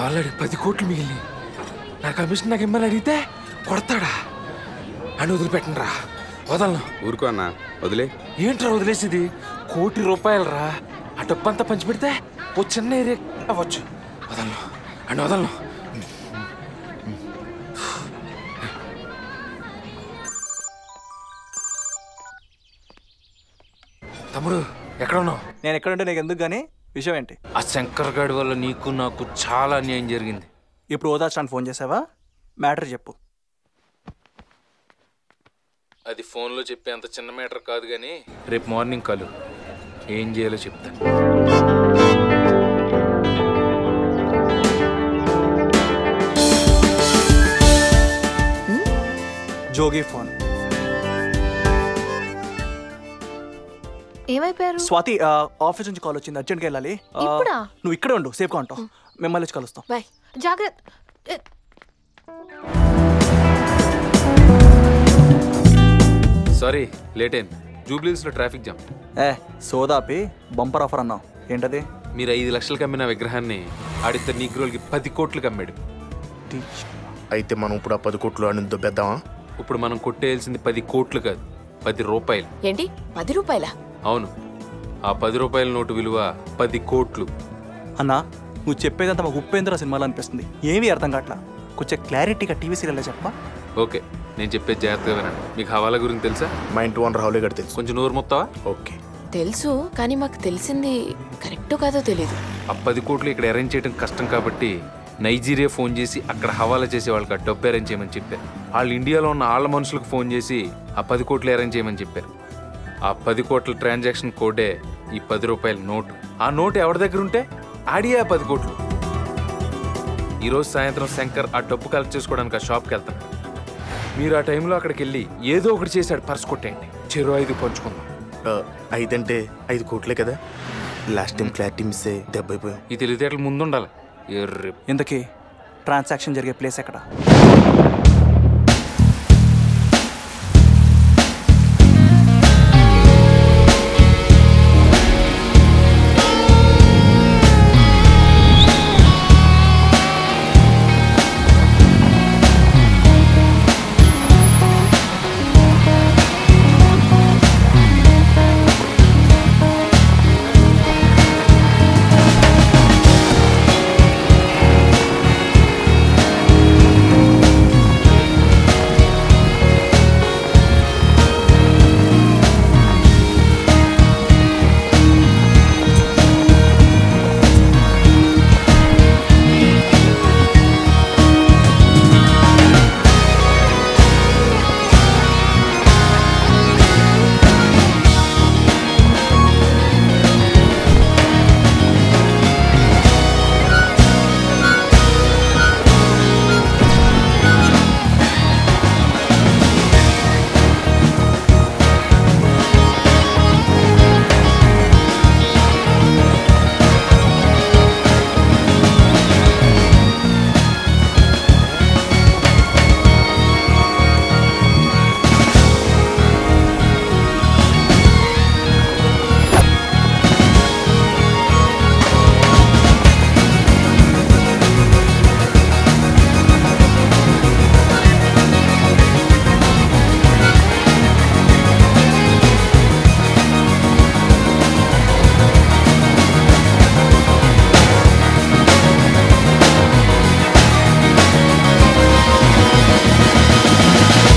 Already 10 కోట్లు మిగిలినాయి. నా commission నాకు ఇమ్మని అడిగితే కొడతాడా అని వదిలిపెట్టండి రా. వదలను. ఊరుకో అన్న, వదిలే. ఏంట్రా వదిలేసేది? ₹1,00,00,000 రా. ఆ డబ్బంతా పంచిపెడితే ఓ చిన్న ఏరియా అవ్వచ్చు. వదలను అని వదలను. తమ్ముడు ఎక్కడ ఉన్నావు? నేను ఎక్కడుంటే నీకు ఎందుకు కానీ విషయం ఏంటి? ఆ శంకర్ గాడి వల్ల నీకు నాకు చాలా అన్యాయం జరిగింది. ఇప్పుడు ఓదార్చడానికి ఫోన్ చేసావా? మ్యాటర్ చెప్పు. అది ఫోన్లో చెప్పే అంత చిన్న మ్యాటర్ కాదు కానీ రేపు మార్నింగ్ కలు. ఏం చేయాలో చెప్తాను. జోగి ఫోన్. ఏమైపోయారు? స్వాతి, ఆఫీస్ నుంచి కాల్ వచ్చింది, అర్జెంట్గా వెళ్ళాలి. ఇప్పుడా? నువ్వు ఇక్కడే ఉండు, సేఫ్గా ఉంటావు. మిమ్మల్ని వచ్చి కలుస్తాం. బాయ్. జాగ్రత్త. సారీ లేట్ అయింది. జూబ్లీస్లో ట్రాఫిక్ జామ్. సోదాపి బంపర్ ఆఫర్ అన్నావు, ఏంటది? మీరు 5 లక్షలకు అమ్మిన విగ్రహాన్ని ఆడిద్దరు నీగ్రోల్కి 10 కోట్లకు అమ్మాడు. అయితే మనం ఇప్పుడు ఆ 10 కోట్లు అని దొబ్బేద్దామా? ఇప్పుడు మనం కొట్టేయాల్సింది 10 కోట్లు కాదు, 10 రూపాయలు. ఏంటి 10 రూపాయలా? అవును, ఆ 10 రూపాయల నోటు విలువ 10 కోట్లు. అన్నా, నువ్వు చెప్పేదంతా మాకు ఉపేంద్ర సినిమాలో అనిపిస్తుంది, ఏమీ అర్థం కావట్లా. కొంచెం క్లారిటీగా టీవీ సీరియల్లో చెప్పా. ఓకే, నేను చెప్పేది జాగ్రత్తగా వినండి. మీకు హవాలా గురించి తెలుసా? మా ఇంటి ఓనర్ రావులే గారు తెలుసు. కొంచెం నోరు మొత్తావా? ఓకే తెలుసు, కానీ మాకు తెలిసింది కరెక్టో కాదో తెలీదు. ఆ 10 కోట్లు ఇక్కడ అరేంజ్ చేయడం కష్టం కాబట్టి నైజీరియా ఫోన్ చేసి అక్కడ హవాలా చేసే వాళ్ళకి ఆ డబ్బు అరేంజ్ చేయమని చెప్పారు. వాళ్ళు ఇండియాలో ఉన్న వాళ్ళ మనుషులకు ఫోన్ చేసి ఆ 10 కోట్లు అరేంజ్ చేయమని చెప్పారు. ఆ 10 కోట్ల ట్రాన్సాక్షన్ కోడే ఈ 10 రూపాయల నోటు. ఆ నోటు ఎవరి దగ్గర ఉంటే ఆడియా 10 కోట్లు. ఈరోజు సాయంత్రం శంకర్ ఆ డబ్బు కలెక్ట్ చేసుకోవడానికి ఆ షాప్కి వెళ్తాను. మీరు ఆ టైంలో అక్కడికి వెళ్ళి ఏదో ఒకటి చేశాడు పర్స్ కొట్టేయండి. చెరో 5 పంచుకుందాం. 5 అంటే 5 కోట్లే కదా. లాస్ట్ టైం క్లారిటీ మిస్ అయ్యి దెబ్బ అయిపోయాం. ఈ తెలివితేటలు ముందుండాలి. ఇంతకీ ట్రాన్సాక్షన్ జరిగే ప్లేస్ ఎక్కడ?